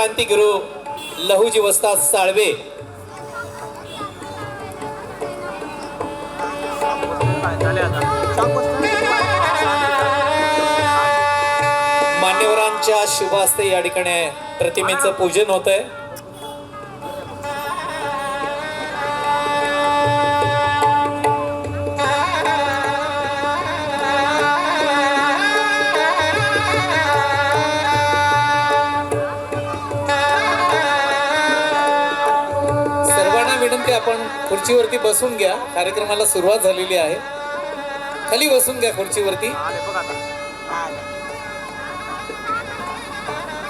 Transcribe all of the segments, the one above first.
क्रांतिगुरु लहुजी वस्ताद साळवे मान्यवरांच्या शुभ हस्ते या ठिकाणी प्रतिमेचं पूजन होत आहे। आपण खुर्चीवरती बसून घ्या, कार्यक्रमाला सुरुवात झालेली आहे। खाली बसून घ्या खुर्चीवरती।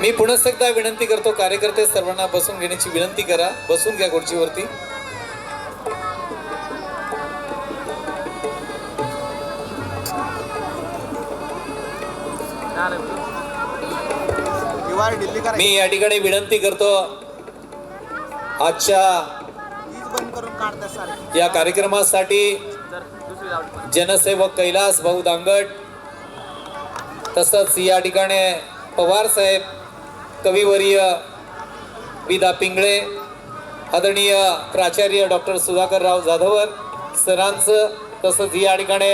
मी पुन्हा एकदा विनंती करतो, कार्यकर्ते सर्वांना बसून घेण्याची विनंती करा। बसून घ्या खुर्चीवरती। मी या ठिकाणी विनंती करतो, आजच्या या कार्यक्रमासाठी जनसेवक कैलास भाऊ दांगट, तसंच या ठिकाणी पवार साहेब, कविवर्य विदा पिंगळे, आदरणीय प्राचार्य डॉक्टर सुधाकरराव जाधवर सरांचं, तसंच या ठिकाणी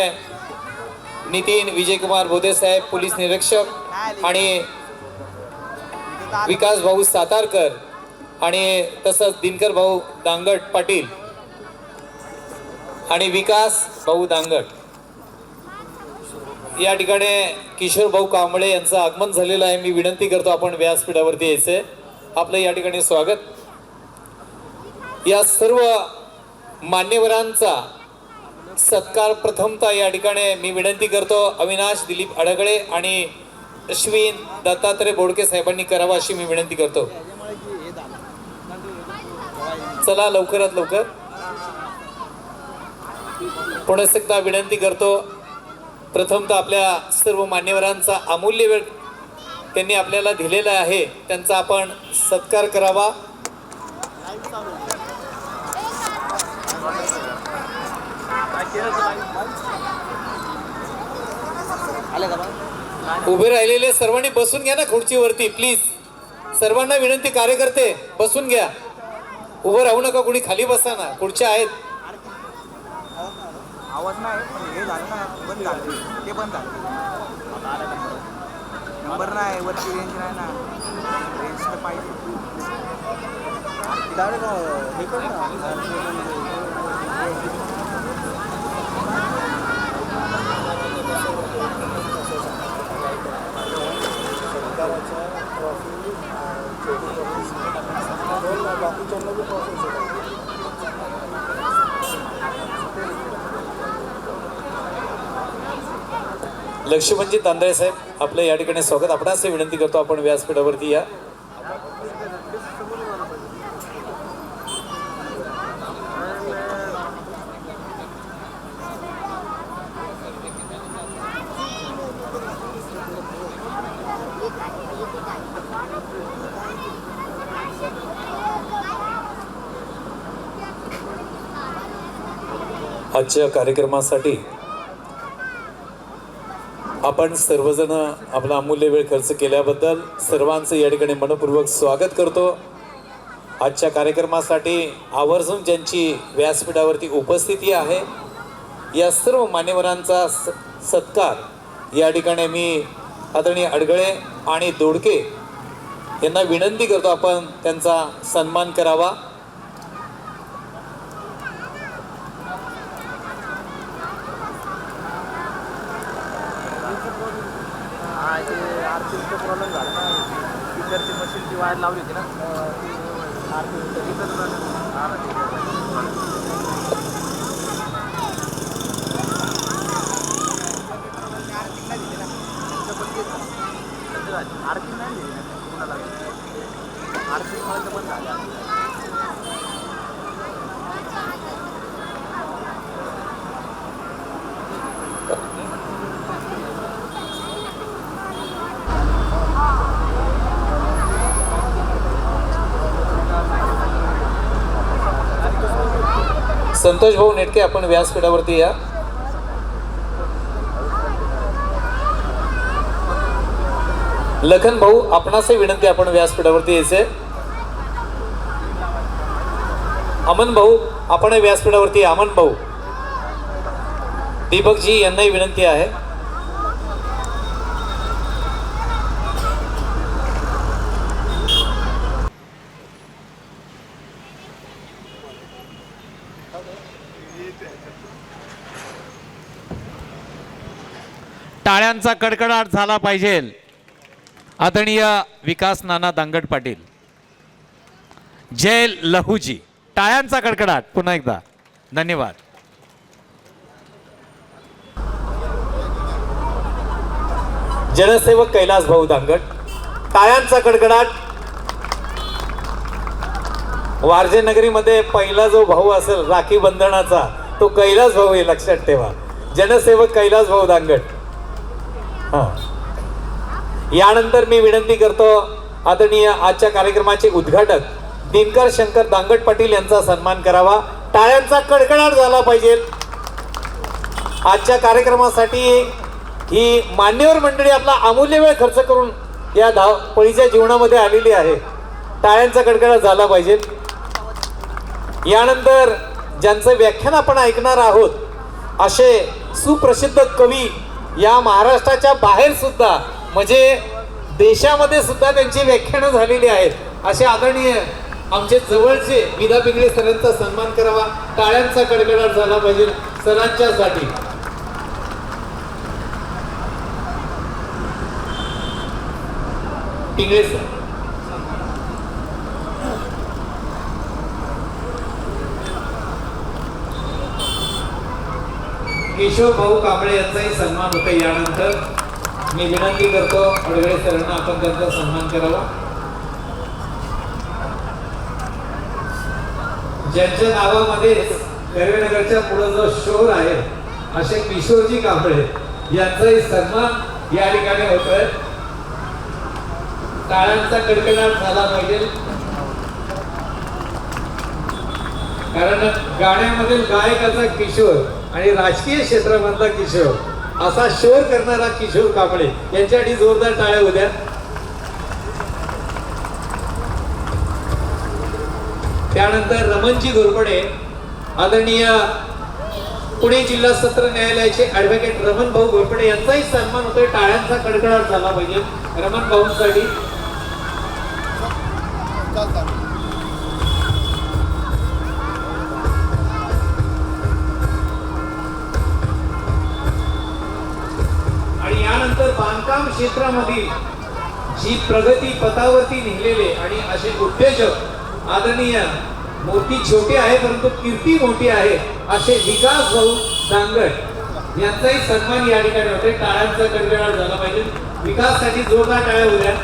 नितीन विजयकुमार बोधे साहेब पोलीस निरीक्षक आणि विकास भाऊ सातारकर आणि तसंच दिनकर भाऊ दांगट पाटील आणि विकास भाऊ दांगट या ठिकाणी किशोर भाऊ कांबळे यांचं आगमन झालेलं आहे। मी विनंती करतो आपण व्यासपीठावरती यायचे। आपलं या ठिकाणी स्वागत। या सर्व मान्यवरांचा सत्कार प्रथमतः या ठिकाणी मी विनंती करतो अविनाश दिलीप अडगळे आणि अश्विन दत्तात्रय बोडके साहेबांनी करावा अशी मी विनंती करतो। चला लवकरात लवकर। पुन्हा एकदा विनंती करतो, प्रथमतः आपल्या सर्व मान्यवरांचा अमूल्य वेळ त्यांनी आपल्याला दिलेला आहे, त्यांचा आपण सत्कार करावा। उभे राहिलेले सर्वांनी बसून घ्या ना खुर्चीवरती प्लीज। सर्वांना विनंती, कार्यकर्ते बसून घ्या, उभं राहू नका, कोणी खाली बसा ना, खुर्च्या आहेत। आवाज नाही हे झालं ना, बंद झालं ते, बंद झालं नंबर नाही वरती, रेंज नाही ना, रेंज तर पाहिजे। हे कर ना, लक्ष्मणजी तांदळे साहेब आपलं या ठिकाणी स्वागत। आपण असे विनंती करतो आपण व्यासपीठावरती या। आजच्या कार्यक्रमासाठी आपण सर्वजण आपला अमूल्य वेळ खर्च केल्याबद्दल सर्वांचं या ठिकाणी मनपूर्वक स्वागत करतो। आजच्या कार्यक्रमासाठी आवर्जून ज्यांची व्यासपीठावरती उपस्थिती आहे या सर्व मान्यवरांचा सत्कार या ठिकाणी मी आदरणीय अडगळे आणि दोडके यांना विनंती करतो आपण त्यांचा सन्मान करावा। प्रॉब्लेम झाला ना, स्पीकरची मशीनची वायर लावली होती ना, आरती नाही दिली ना कुणाला, आरती बंद झाली। संतोष भाऊ नेटके आपण व्यासपीठावरती या। लखन भाऊ आपणासही विनंती, आपण व्यासपीठावरती यायचे. अमन भाऊ आपण व्यासपीठावरती. अमन भाऊ, दीपकजी यांनाही विनंती आहे. टाळ्यांचा कडकडाट झाला पाहिजे. आदरणीय विकास नाना दांगट पाटील, जय लहूजी. टाळ्यांचा कडकडाट पुन्हा एकदा. धन्यवाद. जनसेवक कैलास भाऊ दांगट, टाळ्यांचा कडकडाट. वारजे नगरीमध्ये पहिला जो भाऊ असेल राखी बंधनाचा तो कैलास भाऊ हे लक्षात ठेवा. जनसेवक कैलास भाऊ दांगट. हा, यानंतर मी विनंती करतो आदरणीय आजच्या कार्यक्रमाचे उद्घाटक दिनकर शंकर दांगट पाटील यांचा सन्मान करावा. टाळ्यांचा कडकडाट झाला पाहिजे. आजच्या कार्यक्रमासाठी ही मान्यवर मंडळी आपला अमूल्य वेळ खर्च करून या धावपळीच्या जीवनामध्ये आलेली आहे. टाळ्यांचा कडकडाट झाला पाहिजे. यानंतर ज्यांचं व्याख्यान आपण ऐकणार आहोत असे सुप्रसिद्ध कवी या महाराष्ट्राच्या बाहेर सुद्धा, म्हणजे देशामध्ये सुद्धा त्यांची व्याख्यानं झालेली आहेत, असे आदरणीय आमचे जवळचे विदा पिंगळे सरांचा सन्मान करावा. टाळ्यांचा कडकडाट झाला पाहिजे सरांच्यासाठी. पिंगळे सर. किशोर भाऊ कांबळे यांचाही सन्मान होता. यानंतर मी विनंती करतो अडगळे सरांना आपण त्यांचा सन्मान करावा. ज्यांच्या नावामध्ये कर्वेनगरच्या पुढे जो शोर आहे असे किशोरजी कांबळे यांचाही सन्मान या ठिकाणी होतोय. टाळ्यांचा कडकडाट झाला पाहिजे, कारण गाण्यामधील गायकाचा किशोर आणि राजकीय क्षेत्रामधला किशोर असा शोर करणारा किशोर कांबळे यांच्यासाठी जोरदार टाळ्या होत्या. त्यानंतर रमणजी घोरपडे, आदरणीय पुणे जिल्हा सत्र न्यायालयाचे ऍडव्होकेट रमण भाऊ घोरपडे यांचाही सन्मान होतोय. टाळ्यांचा कडकडाट झाला पाहिजे रमण भाऊंसाठी. आणि यानंतर बांधकाम क्षेत्रामधील जी प्रगती पथावरती नेलेले आणि असे उद्योजक आदरणीय, मूर्ती छोटी आहे परंतु कीर्ती मोठी आहे असे विकास भाऊ दांगट यांचाही सन्मान या ठिकाणी होते. टाळ्यांचा कडकडाट झाला पाहिजे. विकाससाठी जोरदार टाळ्या होत्या.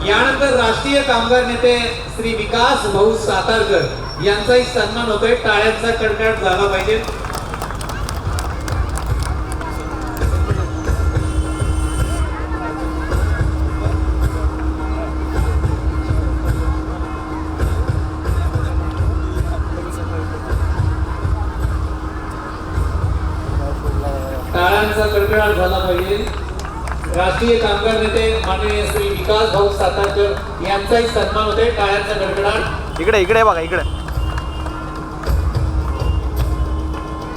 यानंतर राष्ट्रीय कामगार नेते श्री विकास भाऊ सातारकर यांचाही सन्मान होतोय. टाळ्यांचा कडकडाट झाला पाहिजे. टाळ्यांचा कडकडाट झाला पाहिजे. राष्ट्रीय कामगार नेते माननीय श्री विकास भाऊ सातारकर यांचाही सन्मान होते. टाळ्यांचा कडकडाट. इकडे इकडे बघा इकडे.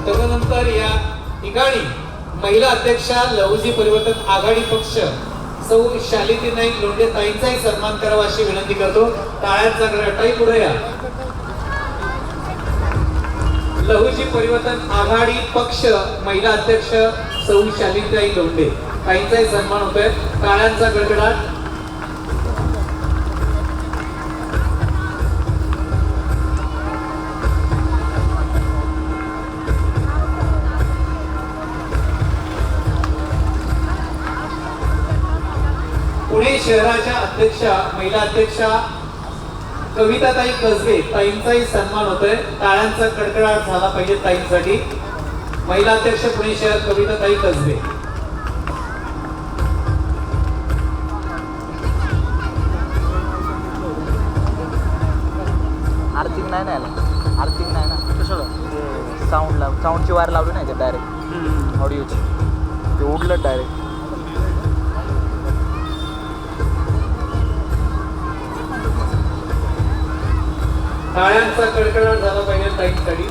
तदनंतर या ठिकाणी महिला अध्यक्षा लहुजी परिवर्तन आघाडी पक्ष सौ शालिनी नाईक लोंढे ताईंचाही सन्मान करावा अशी विनंती करतो. टाळ्यांचा कडकडाट. पुढे या. लहुजी परिवर्तन आघाडी पक्ष महिला अध्यक्ष सौ शालिनी लोंढे ताईंचाही सन्मान होतोय. टाळ्यांचा कडकडाट. पुणे शहराच्या अध्यक्षा महिला अध्यक्षा कविताताई कसबे ताईंचाही सन्मान होतोय. टाळ्यांचा कडकडाट झाला पाहिजे ताईंसाठी. महिला अध्यक्ष पुणे शहर कविताताई कसबे. आर्थिक नाही ना याला. आर्थिक नाही ना कशाला साऊंडची वायर लावली नाही ते डायरेक्ट ऑडिओची ते उडलं डायरेक्ट. टाळ्यांचा कडकडाट झाला पाहिजे ताईंसाठी.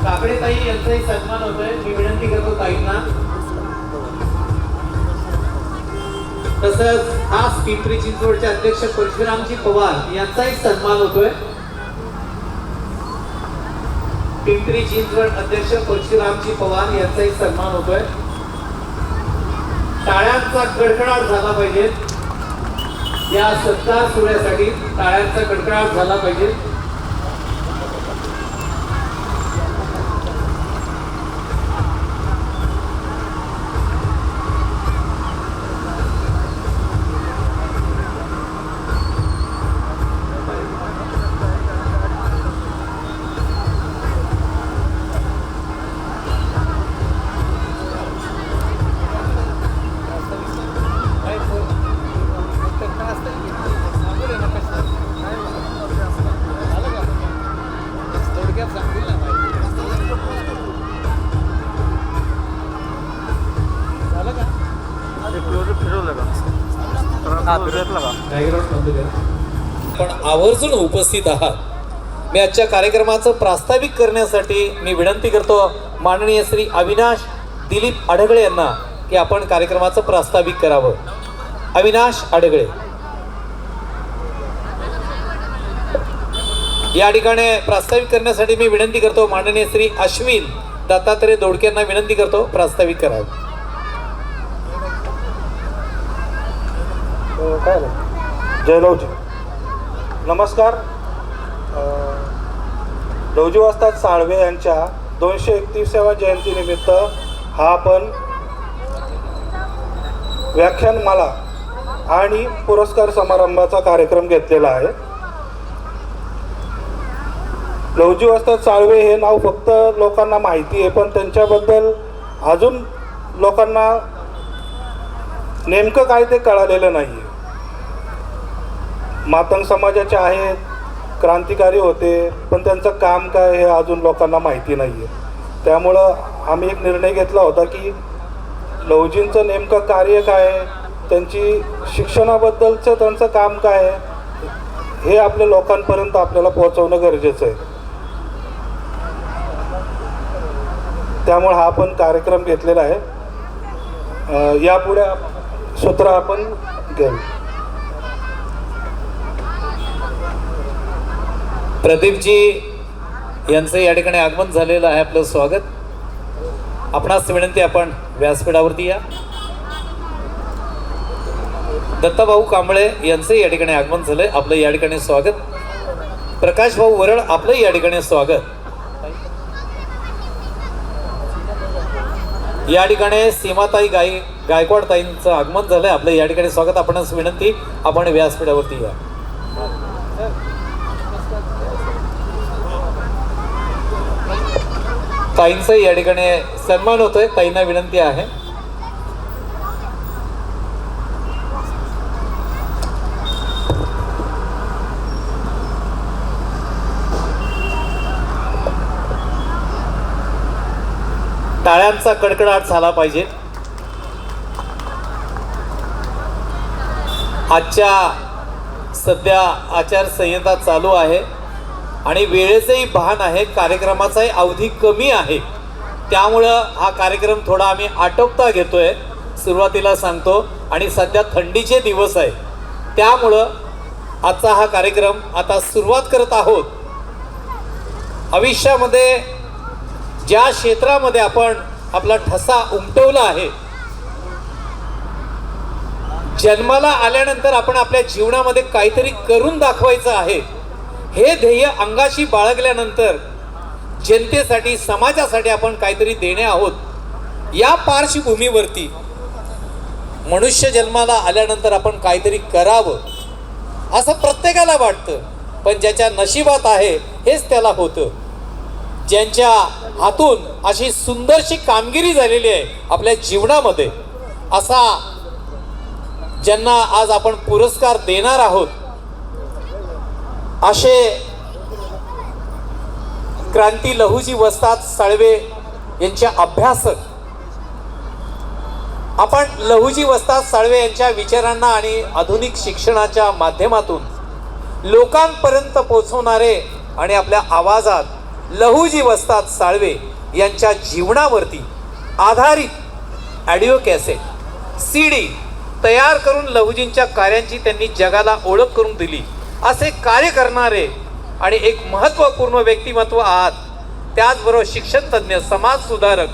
काकडे ताई यांचाही सन्मान होतोय. मी विनंती करतो ताईंना. तसंच खास पिंपरी चिंचवडचे अध्यक्ष परशुरामजी पवार यांचाही सन्मान होतोय. पिंपरी चिंचवड अध्यक्ष परशुरामजी पवार यांचाही सन्मान होतोय. टाळ्यांचा कडकडाट झाला पाहिजे. या सत्कार सोहळ्यासाठी टाळ्यांचा कडकडाट झाला पाहिजे. पण आवर्जून उपस्थित आहात. मी आजच्या कार्यक्रमाचं प्रास्ताविक करण्यासाठी मी विनंती करतो माननीय श्री अविनाश दिलीप अडगळे यांना की आपण कार्यक्रमाचं प्रास्ताविक करावं. अविनाश अडगळे या ठिकाणी प्रास्ताविक करण्यासाठी मी विनंती करतो माननीय श्री अश्विन दत्तात्रय दोडके यांना विनंती करतो प्रास्ताविक करावं. जय लवजी. नमस्कार. लवजी वस्ताद साळवे यांच्या 231व्या जयंतीनिमित्त हा आपण व्याख्यानमाला आणि पुरस्कार समारंभाचा कार्यक्रम घेतलेला आहे. लवजी वस्ताद साळवे हे नाव फक्त लोकांना माहिती आहे, पण त्यांच्याबद्दल अजून लोकांना नेमकं काय ते कळालेलं नाही आहे. मातंग समाजाचे आहेत, क्रांतिकारी होते, पण त्यांचं काम काय हे अजून लोकांना माहिती नाही आहे. त्यामुळं आम्ही एक निर्णय घेतला होता की लवजींचं नेमकं कार्य काय आहे, त्यांची शिक्षणाबद्दलचं त्यांचं काम काय आहे हे आपल्या लोकांपर्यंत आपल्याला पोहोचवणं गरजेचं आहे. त्यामुळे हा आपण कार्यक्रम घेतलेला आहे. यापुढे सूत्र आपण घेऊ. प्रदीपजी यांचं या ठिकाणी आगमन झालेलं आहे. आपलं स्वागत. आपणास विनंती आपण व्यासपीठावरती या. दत्ताभाऊ कांबळे यांचं या ठिकाणी आगमन झालंय. आपलं या ठिकाणी स्वागत. प्रकाश भाऊ वरळ आपलं या ठिकाणी स्वागत. या ठिकाणी सीमाताई गायकवाड ताईंचं आगमन झालंय. आपलं या ठिकाणी स्वागत. आपणास विनंती आपण व्यासपीठावरती या. ताईंचा या ठिकाणी सन्मान होतोय. ताईंना विनंती आहे. टाळ्यांचा कडकडाट झाला पाहिजे. आजच्या सध्या आचारसंहिता चालू आहे आणि वेळेचंही भान आहे. कार्यक्रमाचाही अवधी कमी आहे. त्यामुळं हा कार्यक्रम थोडा आम्ही आटोपता घेतोय, सुरुवातीला सांगतो. आणि सध्या थंडीचे दिवस आहे, त्यामुळं आजचा हा कार्यक्रम आता सुरुवात करत आहोत. आयुष्यामध्ये ज्या क्षेत्रामध्ये आपण आपला ठसा उमटवला आहे, जन्माला आल्यानंतर आपण आपल्या जीवनामध्ये काहीतरी करून दाखवायचं आहे, हे ध्येय अंगाशी बाळगल्यानंतर जनतेसाठी, समाजासाठी आपण काहीतरी देणे आहोत. या पार्श्वभूमीवरती मनुष्य जन्माला आल्यानंतर आपण काहीतरी करावं असं प्रत्येकाला वाटतं, पण ज्याच्या नशिबात आहे हेच त्याला होतं. ज्यांच्या हातून अशी सुंदरशी कामगिरी झालेली आहे आपल्या जीवनामध्ये, असा ज्यांना आज आपण पुरस्कार देणार आहोत, असे क्रांती लहुजी वस्ताद साळवे यांच्या अभ्यासक आपण लहुजी वस्ताद साळवे यांच्या विचारांना आणि आधुनिक शिक्षणाच्या माध्यमातून लोकांपर्यंत पोहोचवणारे आणि आपल्या आवाजात लहुजी वस्ताद साळवे यांच्या जीवनावरती आधारित ऑडिओ कॅसेट CD तयार करून लहुजींच्या कार्यांची त्यांनी जगाला ओळख करून दिली असे कार्य करणारे आणि एक महत्त्वपूर्ण व्यक्तिमत्व आहात. त्याचबरोबर शिक्षण तज्ज्ञ, समाज सुधारक,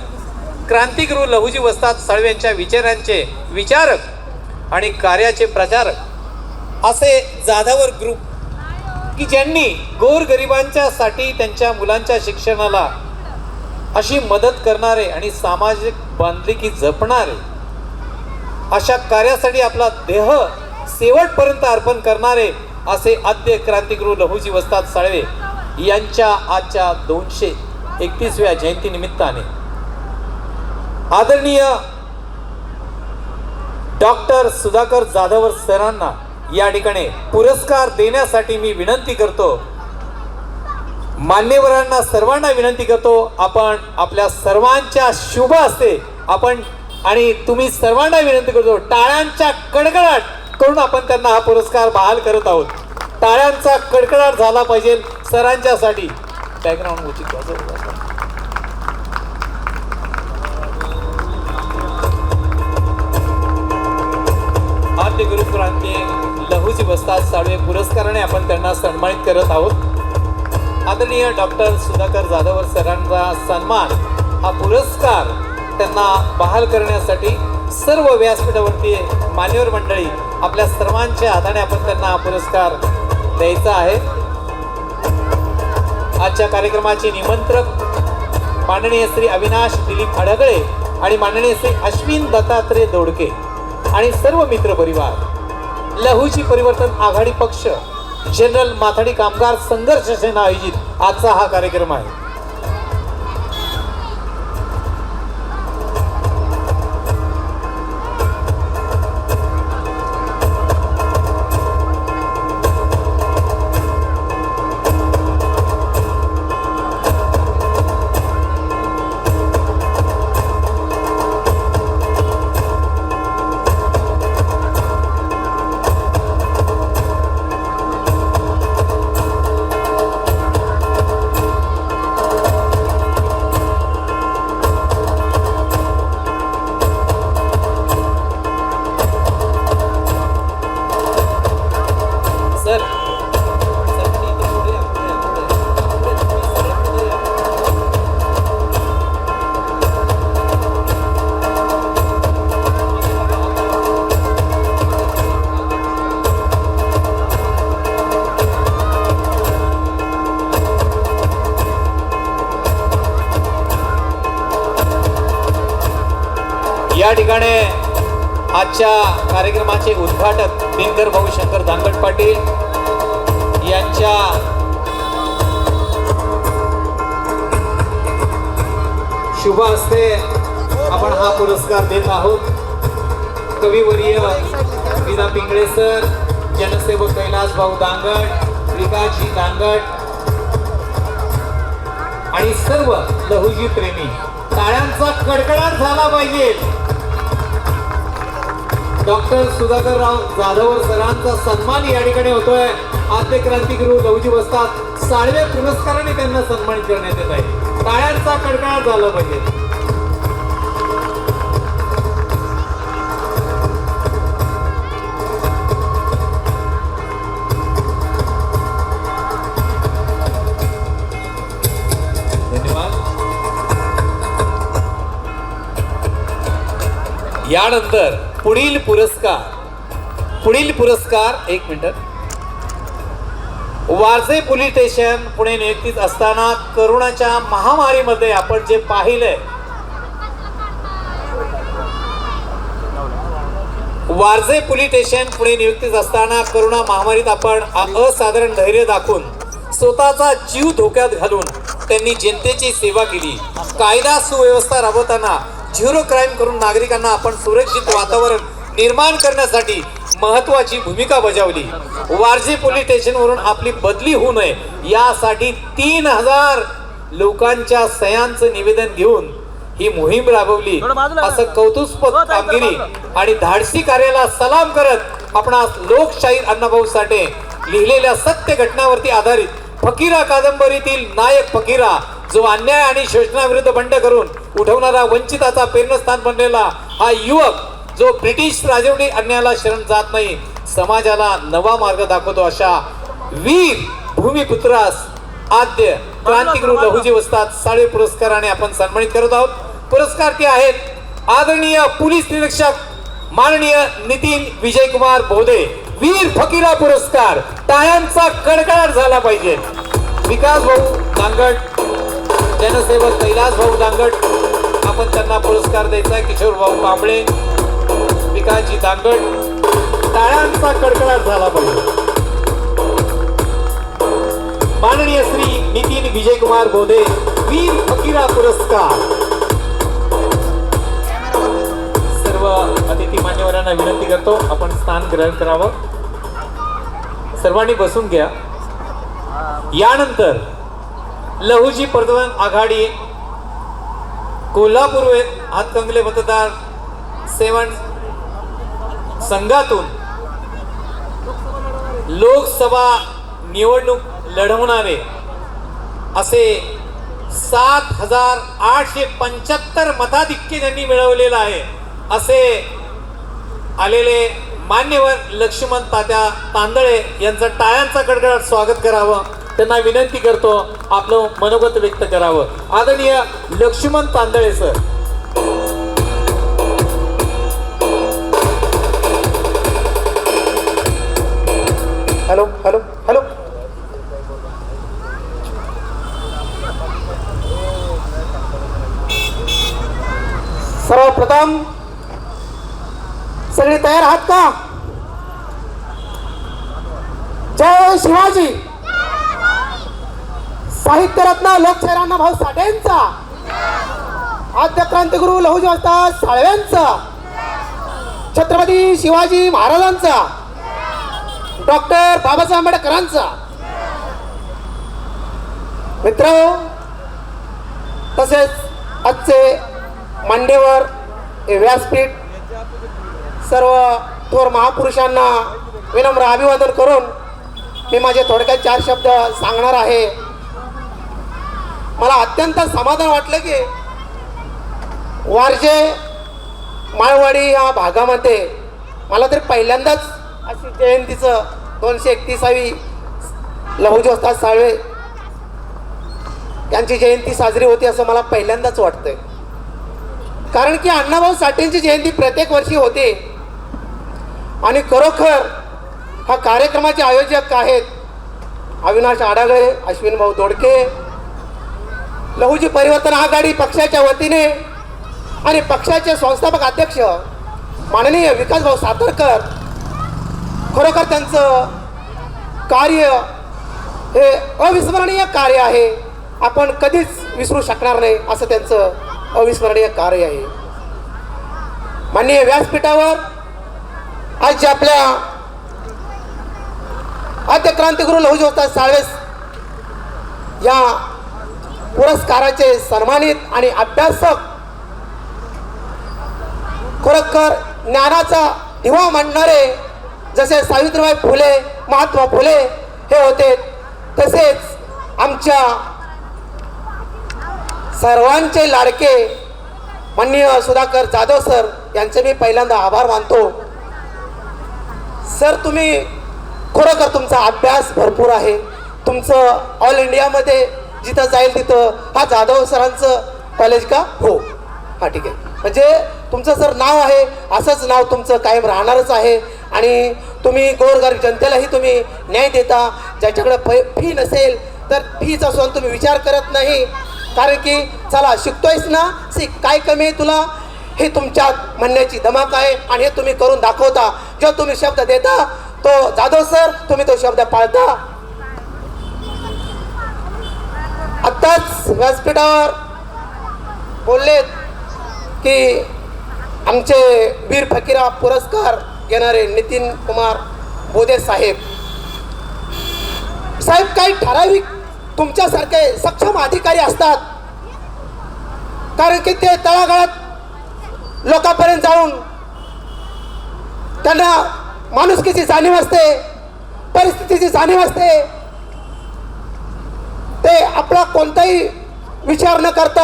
क्रांतिगुरू लहुजी वस्ताद साळवे यांच्या विचारांचे विचारक आणि कार्याचे प्रचारक असे जाधवर ग्रुप की ज्यांनी गोरगरिबांच्यासाठी त्यांच्या मुलांच्या शिक्षणाला अशी मदत करणारे आणि सामाजिक बांधिलकी जपणारे अशा कार्यासाठी आपला देह शेवटपर्यंत अर्पण करणारे असे आद्य क्रांतिगुरू लहुजी वस्ताद साळवे यांच्या आजच्या 231व्या जयंती निमित्ताने आदरणीय डॉक्टर सुधाकर जाधवर सरांना या ठिकाणी पुरस्कार देण्यासाठी मी विनंती करतो. मान्यवरांना सर्वांना विनंती करतो, आपण आपल्या सर्वांच्या शुभ हस्ते आपण आणि तुम्ही सर्वांना विनंती करतो, टाळ्यांच्या कडकडाट करून आपण त्यांना हा पुरस्कार बहाल करत आहोत. टाळ्यांचा कडकडाट झाला पाहिजे सरांच्यासाठी. बॅकग्राऊंड उचित आद्य गुरु क्रांती लहुजी वस्ताद साळवे पुरस्काराने आपण त्यांना सन्मानित करत आहोत. आदरणीय डॉक्टर सुधाकर जाधवर सरांचा सन्मान हा पुरस्कार त्यांना बहाल करण्यासाठी सर्व व्यासपीठावरती मान्यवर मंडळी आपल्या सर्वांच्या हाताने आपण त्यांना हा पुरस्कार द्यायचा आहे. आजच्या कार्यक्रमाचे निमंत्रक माननीय श्री अविनाश दिलीप अडगळे आणि माननीय श्री अश्विन दत्तात्रय दोडके आणि सर्व मित्र परिवार, लहुजी परिवर्तन आघाडी पक्ष, जनरल माथाडी कामगार संघर्ष सेना आयोजित आजचा हा कार्यक्रम आहे. या ठिकाणी आजच्या कार्यक्रमाचे उद्घाटक दिनकर भाऊ शंकर धांगड पाटील यांच्या शुभ हस्ते आपण हा पुरस्कार देत आहोत. कविवर्य विना पिंगळे सर, जनसेवक कैलास भाऊ दांगड, विकासजी दांगड आणि सर्व लहुजी प्रेमी, टाळ्यांचा कडकडाट झाला पाहिजे. डॉक्टर सुधाकरराव जाधवर सरांचा सन्मान या ठिकाणी होतोय. आद्य क्रांतिगुरू लहुजी वस्ताद साळवे पुरस्काराने त्यांना सन्मानित करण्यात येत आहे. टाळ्यांचा कडकडाट झाला पाहिजे. धन्यवाद. यानंतर पुढील पुरस्कार एक minute. Warje police station Pune नियुक्तीत असताना करोनाच्या महामारीमध्ये आपण जे पाहिलंय, वारजे पोलीस स्टेशन पुणे नियुक्तीत असताना करोना महामारीत आपण असाधारण धैर्य दाखवून स्वतःचा जीव धोक्यात घालून त्यांनी जनतेची सेवा केली. कायदा सुव्यवस्था राबवताना झिरो क्राईम करून नागरिकांना आपण सुरक्षित वातावरण निर्माण करण्यासाठी महत्वाची भूमिका बजावली. वारजे पोलीस स्टेशनवरून आपली बदली होऊ नये यासाठी 3000 लोकांच्या सह्यांचं निवेदन घेऊन ही मोहीम राबवली. असं कौतुकस्पद कामगिरी आणि धाडसी कार्याला सलाम करत आपणास लोकशाहीर अण्णाभाऊ साठे लिहिलेल्या सत्य घटनावरती आधारित फकीरा कादंबरीतील नायक फकीरा, जो अन्याय आणि शोषणाविरुद्ध बंड करून उठवणारा वंचिताचा प्रेरणास्थान बनलेला हा युवक, जो ब्रिटिश राजवटी अन्यायाला शरण जात नाही, समाजाला नवा मार्ग दाखवतो, अशा वीर भूमिपुत्रास आद्य क्रांतिगुरु लहुजी वस्ताद साळवे पुरस्काराने आपण सन्मानित करत आहोत. पुरस्कार ते आहेत आदरणीय पोलीस निरीक्षक माननीय नितीन विजयकुमार बोधे, वीर फकीरा पुरस्कार. टाळ्यांचा कडकडाट झाला पाहिजे. विकास भाऊ दांगट, जनसेवक कैलास भाऊ दांगट, आपण त्यांना पुरस्कार द्यायचा. किशोर भाऊ कांबळे, विकासजी दांगट, टाळ्यांचा कडकडाट झाला पाहिजे. माननीय श्री नितीन विजयकुमार बोधे, वीर फकीरा पुरस्कार. सर्व अतिथी मान्यवरांना विनंती करतो आपण स्थान ग्रहण करावं. सर्वांनी बसून घ्या. यानंतर लहुजी प्रवर्तन आघाडी कोल्हापूर हातकंगले मतदार सेवन संघातून लोकसभा निवडणूक लढवणारे असे 7875 मताधिक्य ज्यांनी मिळवलेलं आहे असे आलेले मान्यवर लक्ष्मण तात्या तांदळे यांचं टाळ्यांचा कडकडाट स्वागत करावं. त्यांना विनंती करतो आपलं मनोगत व्यक्त करावं. आदरणीय Laxman Tandale sir. Hello hello hello. सर्वप्रथम सगळे तयार आहात का? जय शिवाजी. साहित्यरत्न लोकशाहीर अण्णाभाऊ साठेंचा, आद्य क्रांतिगुरु लहुजी वस्ताद साळवेंचा, छत्रपती शिवाजी महाराजांचा, डॉक्टर बाबासाहेब आंबेडकरांचा. मित्र, तसेच आजचे मान्यवर हे व्यासपीठ, सर्व थोर महापुरुषांना विनम्र अभिवादन करून मी माझे थोडक्यात 4 शब्द सांगणार आहे. मला अत्यंत समाधान वाटलं की वारजे माळवाडी या भागामध्ये मला तरी पहिल्यांदाच अशी जयंतीचं 231वी लहुजी वस्ताद साळवे यांची जयंती साजरी होती असं मला पहिल्यांदाच वाटतंय. कारण की अण्णाभाऊ साठेंची जयंती प्रत्येक वर्षी होते आणि खरोखर हा कार्यक्रमाचे आयोजक आहेत अविनाश आडागळे, अश्विन भाऊ दोडके, लहुजी परिवर्तन आघाडी पक्षाच्या वतीने आणि पक्षाचे संस्थापक अध्यक्ष माननीय विकास भाऊ सातारकर. खरोखर त्यांचं कार्य हे अविस्मरणीय कार्य आहे. आपण कधीच विसरू शकणार नाही असं त्यांचं अविस्मरणीय कार्य आहे. माननीय व्यासपीठावर आज जे आपल्या आद्य क्रांतिगुरु लहुजी वस्ताद साळवे या पुरस्काराचे सन्मानित आणि अभ्यासक, खरोखर ज्ञानाचा दिवा मांडणारे जसे सावित्रीबाई फुले, महात्मा फुले हे होते, तसेच आमच्या सर्वांचे लाडके माननीय सुधाकर जाधव सर यांचे मी पहिल्यांदा आभार मानतो. सर, तुम्ही खरोखर तुमचा अभ्यास भरपूर आहे. तुमचं ऑल इंडियामध्ये जिथं जाईल तिथं हा जाधव सरांचं कॉलेज का? हो, हा ठीक आहे. म्हणजे तुमचं जर नाव आहे असंच नाव तुमचं कायम राहणारच आहे. आणि तुम्ही गोरगरीब जनतेलाही तुम्ही न्याय देता. ज्याच्याकडे फी नसेल तर फीचा सुद्धा तुम्ही विचार करत नाही. कारण की चला शिकतोयस ना, शिक, काय कमी आहे तुला, हे तुमच्या म्हणण्याची धमक आहे आणि हे तुम्ही करून दाखवता. जो तुम्ही शब्द देता तो जाधव सर तुम्ही तो शब्द पाळता. आत्ताच व्यासपीठावर बोललेत की आमचे वीर फकीरा पुरस्कार घेणारे नितीन कुमार बोधे साहेब. साहेब, काही ठराविक तुमच्यासारखे सक्षम अधिकारी असतात, कारण की ते तळागाळात लोकांपर्यंत जाऊन त्यांना माणुसकीची जाणीव असते, परिस्थितीची जाणीव असते. ते आपला कोणताही विचार न करता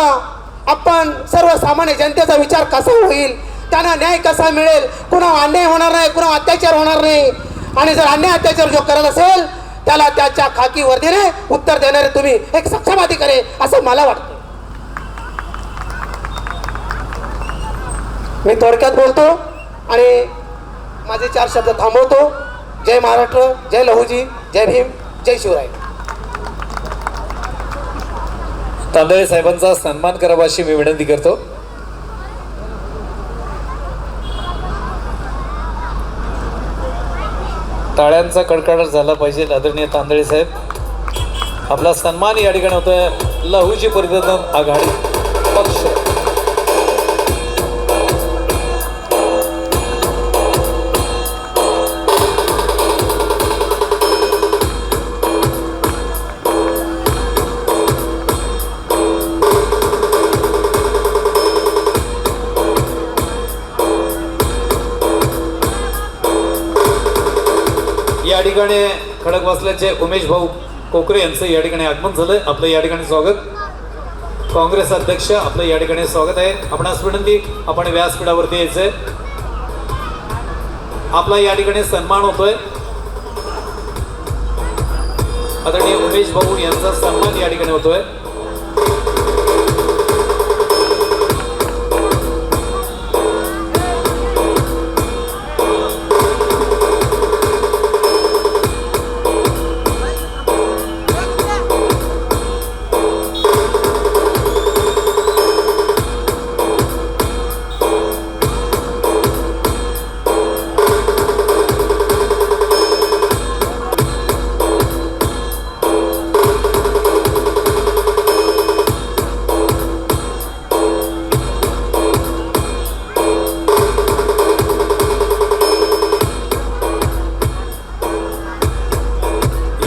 आपण सर्वसामान्य जनतेचा विचार कसा होईल, त्यांना न्याय कसा मिळेल, कुणा अन्याय होणार नाही, कुणा अत्याचार होणार नाही, आणि जर अन्याय अत्याचार जो करत असेल त्याला त्याच्या खाकी वर्दीने उत्तर देणारे तुम्ही एक सक्षम अधिकारी असं मला वाटतं. मी थोडक्यात बोलतो आणि माझे 4 शब्द थांबवतो. जय महाराष्ट्र, जय लहूजी, जय भीम, जय शिवराय. तांदळे साहेबांचा सन्मान करावा अशी मी विनंती करतो. टाळ्यांचा कडकडाट झाला पाहिजे. आदरणीय तांदळे साहेब, आपला सन्मान या ठिकाणी होतोय लहूजी परिवर्तन आघाडी पक्ष. या ठिकाणी खडकवासल्याचे उमेश भाऊ कोकरे यांचं या ठिकाणी आगमन झालंय. आपलं या ठिकाणी स्वागत. काँग्रेस अध्यक्ष, आपलं या ठिकाणी स्वागत आहे. आपणास विनंती, आपण व्यासपीठावरती यायचंय. आपला या ठिकाणी सन्मान होतोय. आदरणीय उमेश भाऊ यांचा सन्मान या ठिकाणी होतोय.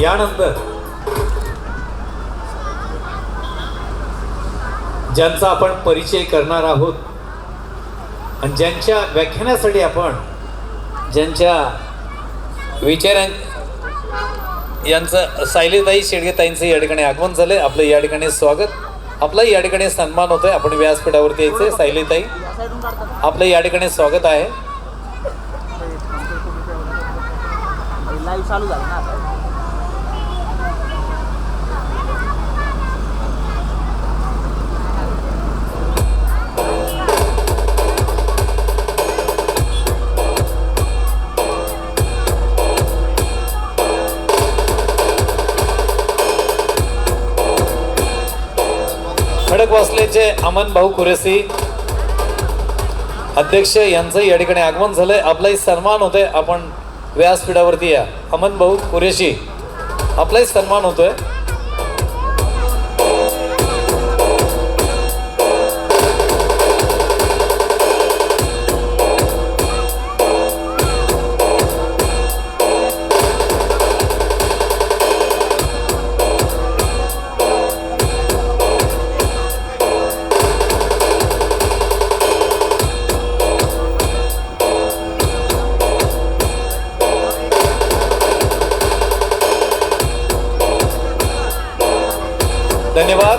यानंतर ज्यांचा आपण परिचय करणार आहोत आणि ज्यांच्या व्याख्यानासाठी आपण ज्यांच्या विचारां यांचं सायलीताई शेडगेताईंचं या ठिकाणी आगमन झालंय. आपलं या ठिकाणी स्वागत. आपला या ठिकाणी सन्मान होतोय. आपण व्यासपीठावरती यायचंय. सायलीताई, आपलं या ठिकाणी स्वागत आहे. लाईव्ह चालू झालं ना आता. खडकवासल्याचे अमन भाऊ कुरेशी अध्यक्ष यांचं या ठिकाणी आगमन झालंय. आपलाही सन्मान होतोय. आपण व्यासपीठावरती या. अमन भाऊ कुरेशी, आपलाही सन्मान होतोय. धन्यवाद.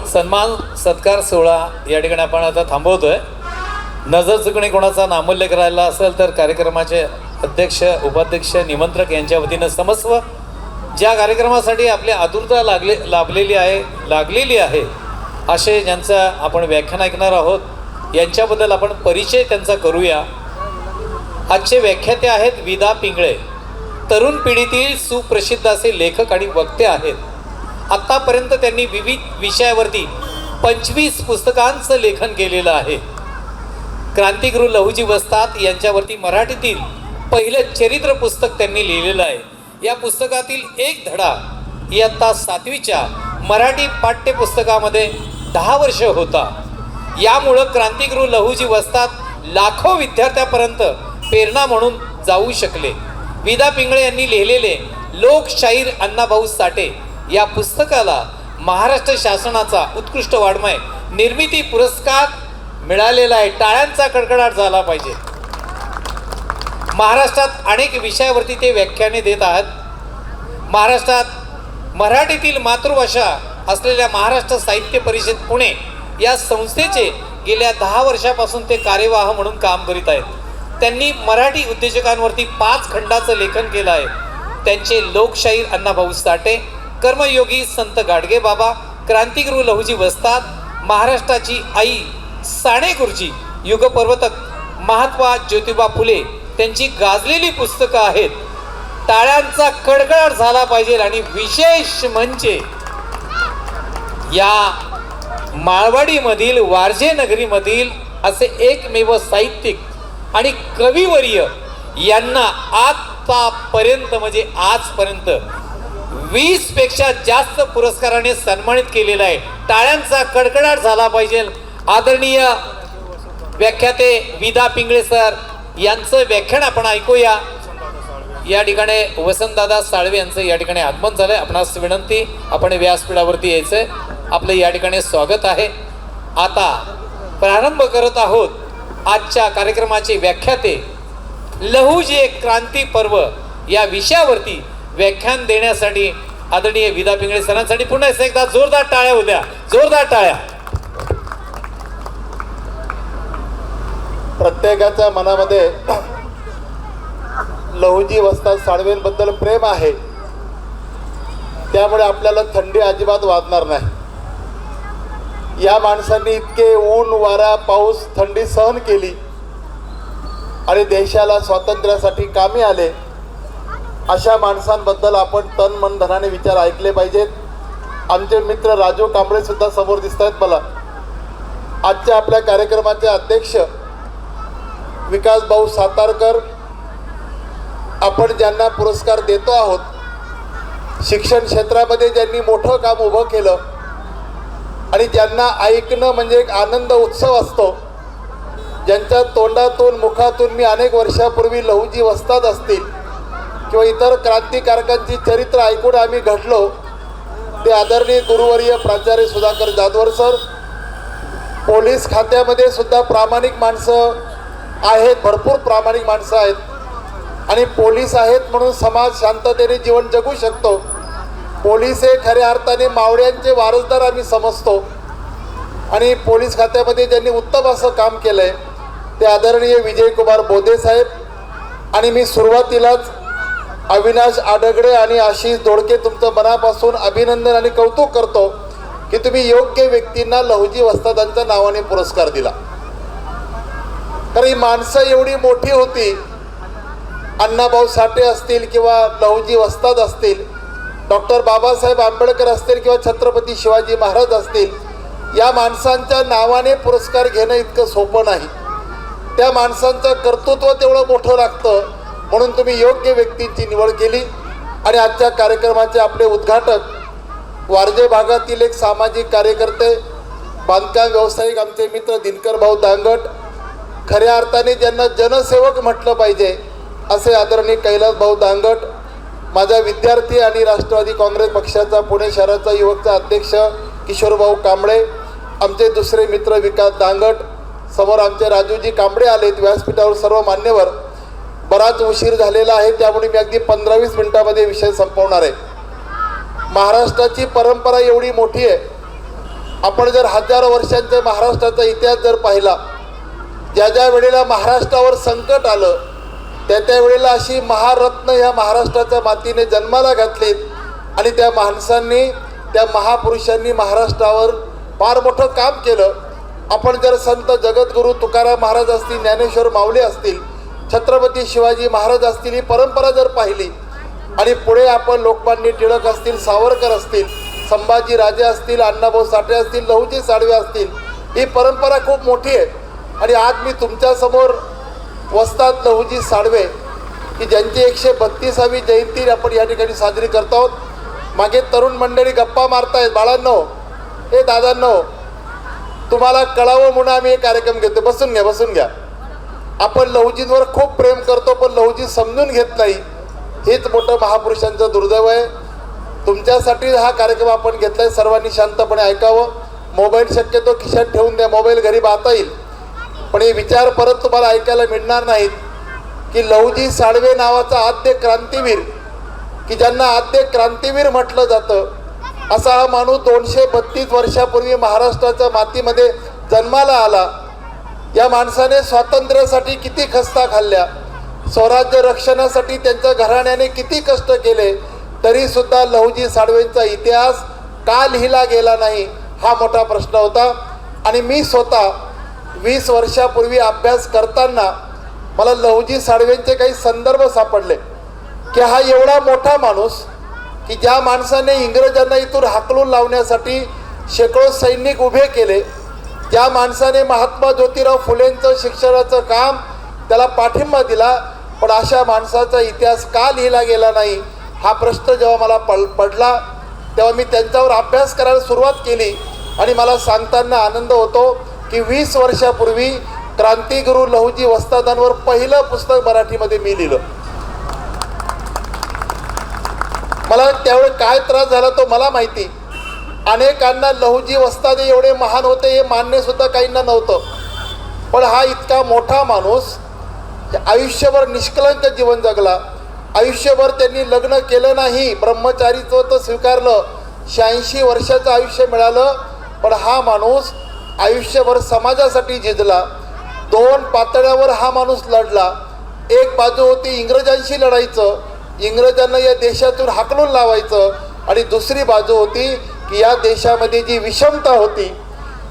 सन्मान सत्कार सोहळा या ठिकाणी आपण आता थांबवतोय. नजर चुकणे कोणाचा नामोल्लेख राहिला असेल तर कार्यक्रमाचे अध्यक्ष, उपाध्यक्ष, निमंत्रक यांच्या वतीनं समस्व ज्या कार्यक्रमासाठी आपली आतुरता लागलेली आहे असे ज्यांचं आपण व्याख्यान ऐकणार आहोत यांच्याबद्दल आपण परिचय त्यांचा करूया. आजचे व्याख्याते आहेत विदा पिंगळे. तरुण पिढीतील सुप्रसिद्ध असे लेखक आणि वक्ते आहेत. आत्तापर्यंत त्यांनी विविध विषयावरती 25 पुस्तकांचं लेखन केलेलं आहे. क्रांतिगुरू लहूजी वस्ताद यांच्यावरती मराठीतील पहिलं चरित्र पुस्तक त्यांनी लिहिलेलं आहे. या पुस्तकातील एक धडा इयत्ता 7वीच्या मराठी पाठ्यपुस्तकामध्ये 10 वर्ष होता. यामुळं क्रांतिगुरू लहूजी वस्ताद लाखो विद्यार्थ्यापर्यंत प्रेरणा म्हणून जाऊ शकले. विदा पिंगळे यांनी लिहिलेले लोकशाहीर अण्णाभाऊ साठे या पुस्तकाला महाराष्ट्र शासनाचा उत्कृष्ट वाङ्मय निर्मिती पुरस्कार मिळालेला आहे. टाळ्यांचा कडकडाट झाला पाहिजे. महाराष्ट्रात अनेक विषयावरती ते व्याख्याने देत आहात. महाराष्ट्रात मराठीतील मातृभाषा असलेल्या महाराष्ट्र साहित्य परिषद पुणे या संस्थेचे गेल्या 10 वर्षापासून ते कार्यवाह म्हणून काम करीत आहेत. त्यांनी मराठी उद्योजकांवरती 5 खंडाचं लेखन केलं आहे. त्यांचे लोकशाहीर अण्णाभाऊ साठे, कर्मयोगी संत गाडगे बाबा, क्रांतिगुरू लहुजी वस्ताद, महाराष्ट्राची आई साने गुरुजी, युगपर्वतक महात्मा ज्योतिबा फुले त्यांची गाजलेली पुस्तकं आहेत. टाळ्यांचा कडकडाट झाला पाहिजे. आणि विशेष म्हणजे या माळवाडीमधील वारजे नगरीमधील असे एकमेव साहित्यिक आणि कविवर्य यांना आतापर्यंत म्हणजे आजपर्यंत 20 पेक्षा जास्त पुरस्काराने सन्मानित केलेला आहे. टाळ्यांचा कडकडाट झाला पाहिजे. आदरणीय व्याख्याते विदा पिंगळे सर यांचं व्याख्यान आपण ऐकूया. या ठिकाणी वसंतदादा साळवे यांचं या ठिकाणी आगमन झालंय. आपणास विनंती, आपण व्यासपीठावरती यायचंय. आपलं या ठिकाणी स्वागत आहे. आता प्रारंभ करत आहोत आजच्या कार्यक्रमाचे व्याख्याते. लहुजी एक क्रांती पर्व या विषयावरती व्याख्यान देण्यासाठी आदरणीय विदा पिंगळे सरांसाठी पुन्हा एकदा जोरदार टाळ्या होत्या. जोरदार टाळ्या. प्रत्येकाच्या मनामध्ये लहुजी वस्ताद साळवेंबद्दल प्रेम आहे. त्यामुळे आपल्याला थंडी अजिबात वाजणार नाही. या माणसांनी इतके ऊन, वारा, पाऊस, थंडी सहन केली आणि देशाला स्वातंत्र्यासाठी कामी आले. अशा माणसांबद्दल आपण तन मन धनाने विचार ऐकले पाहिजेत. आमचे मित्र राजू कांबळे सुद्धा समोर दिसत आहेत मला. आजच्या आपल्या कार्यक्रमाचे अध्यक्ष विकास भाऊ सातारकर, आपण ज्यांना पुरस्कार देतो आहोत, शिक्षण क्षेत्रामध्ये ज्यांनी मोठं काम उभं केलं आणि ज्यांना ऐकणं म्हणजे एक आनंद उत्सव असतो, ज्यांच्या तोंडातून मुखातून मी अनेक वर्षापूर्वी लहुजी वस्ताद असतील किंवा इतर क्रांतिकारकांची चरित्र ऐकून आम्ही घडलो, ते आदरणीय गुरुवर्य प्राचार्य सुधाकर जाधवर सर. पोलीस खात्यामध्ये सुद्धा प्रामाणिक माणसं आहेत, भरपूर प्रामाणिक माणसं आहेत. आणि पोलीस आहेत म्हणून समाज शांततेने जीवन जगू शकतो. पोलीस हे खऱ्या अर्थाने मावळ्यांचे वारसदार आम्ही समजतो. आणि पोलीस खात्यामध्ये ज्यांनी उत्तम असं काम केलं आहे ते आदरणीय विजयकुमार बोधे साहेब. आणि मी सुरुवातीलाच अविनाश आडगडे आणि आशिष दोडके तुमचं मनापासून अभिनंदन आणि कौतुक करतो की तुम्ही योग्य व्यक्तींना लहुजी वस्तादांच्या नावाने पुरस्कार दिला. कारण ही माणसं एवढी मोठी होती, अण्णाभाऊ साठे असतील किंवा लहुजी वस्ताद असतील, डॉक्टर बाबासाहेब आंबेडकर असतील किंवा छत्रपती शिवाजी महाराज असतील, या माणसांच्या नावाने पुरस्कार घेणं इतकं सोपं नाही. त्या माणसांचं कर्तृत्व तेवढं मोठं लागतं. म्हणून तुम्ही योग्य व्यक्तींची निवड केली. आणि आजच्या कार्यक्रमाचे आपले उद्घाटक वारजे भागातील एक सामाजिक कार्यकर्ते, बांधकाम व्यावसायिक आमचे मित्र दिनकर भाऊ दांगट, खऱ्या अर्थाने ज्यांना जनसेवक म्हटलं पाहिजे असे आदरणीय कैलास भाऊ दांगट, माझा विद्यार्थी आणि राष्ट्रवादी काँग्रेस पक्षाचा पुणे शहराचा युवकचा अध्यक्ष किशोरभाऊ कांबळे, आमचे दुसरे मित्र विकास दांगट, समोर आमचे राजूजी कांबळे आलेत, व्यासपीठावर सर्व मान्यवर. बराच उशीर झालेला आहे त्यामुळे मी अगदी 15-20 मिनिटांमध्ये विषय संपवणार आहे. महाराष्ट्राची परंपरा एवढी मोठी आहे. आपण जर हजारो वर्षांचा महाराष्ट्राचा इतिहास जर पाहिला, ज्या ज्या वेळेला महाराष्ट्रावर संकट आलं त्या वेळेला अशी महारत्न ह्या महाराष्ट्राच्या मातीने जन्माला घातलीत. आणि त्या माणसांनी, त्या महापुरुषांनी महाराष्ट्रावर फार मोठं काम केलं. आपण जर संत जगद्गुरू तुकाराम महाराज असतील, ज्ञानेश्वर माऊली असतील, छत्रपती शिवाजी महाराज असतील, ही परंपरा जर पाहिली आणि पुढे आपण लोकमान्य टिळक असतील, सावरकर असतील, संभाजी राजे असतील, अण्णाभाऊ साठे असतील, लहुजी साळवे असतील, ही परंपरा खूप मोठी आहे. आणि आज मी तुमच्यासमोर वस्ताद लहुजी साळवे की ज्यांची 132वी जयंती आपण या ठिकाणी साजरी करत आहोत. मागे तरुण मंडळी गप्पा मारतायत. बाळांनो, हे दादांनो, तुम्हाला कळावं म्हणून आम्ही हे कार्यक्रम घेतो. बसून घ्या, बसून घ्या. आपण लहुजींवर खूप प्रेम करतो, पण लहुजी समजून घेत नाही. हेच मोठं महापुरुषांचं दुर्दैव आहे. तुमच्यासाठी हा कार्यक्रम आपण घेतलाय. सर्वांनी शांतपणे ऐकावं. मोबाईल शक्यतो खिशात ठेवून द्या. मोबाईल घरी पाहता येईल, पण हे विचार परत तुम्हाला ऐकायला मिळणार नाहीत की लहुजी साळवे नावाचा आद्य क्रांतीवीर, की ज्यांना आद्य क्रांतीवीर म्हटलं जातं, असा हा माणूस 232 वर्षापूर्वी महाराष्ट्राच्या मातीमध्ये जन्माला आला. या माणसाने स्वातंत्र्यासाठी किती खस्ता खाल्ल्या, स्वराज्य रक्षणासाठी त्यांच्या घराण्याने किती कष्ट केले, तरी सुद्धा लहुजी साळवेंचा इतिहास का लिहिला गेला नाही हा मोठा प्रश्न होता. आणि मी स्वतः 20 वर्षापूर्वी अभ्यास करताना मला लहुजी साळवेंचे काही संदर्भ सापडले की हा एवढा मोठा माणूस की ज्या माणसाने इंग्रजांना इथून हाकलून लावण्यासाठी शेकडो सैनिक उभे केले, ज्या माणसाने महात्मा ज्योतिराव फुलेंचं शिक्षणाचं काम त्याला पाठिंबा दिला, पण अशा माणसाचा इतिहास का लिहिला गेला नाही हा प्रश्न जेव्हा मला पडला तेव्हा मी त्यांच्यावर अभ्यास करायला सुरुवात केली. आणि मला सांगताना आनंद होतो की 20 वर्षापूर्वी क्रांतिगुरू लहुजी वस्तादांवर पहिलं पुस्तक मराठीमध्ये मी लिहिलं. मला त्यावेळी काय त्रास झाला तो मला माहिती. अनेकांना लहुजी वस्तादे एवढे महान होते हे मान्य सुद्धा काहींना नव्हतं, पण हा इतका मोठा माणूस आयुष्यभर निष्कलंक जीवन जगला. आयुष्यभर त्यांनी लग्न केलं नाही, ब्रह्मचारीत्व तर स्वीकारलं, 86 वर्षाचं आयुष्य मिळालं, पण हा माणूस आयुष्यभर समाजासाठी झिजला. 2 पातळ्यावर हा माणूस लढला. एक बाजू होती इंग्रजांशी लढायचं, इंग्रजांना या देशातून हाकलून लावायचं, आणि दुसरी बाजू होती की या देशामध्ये जी विषमता होती,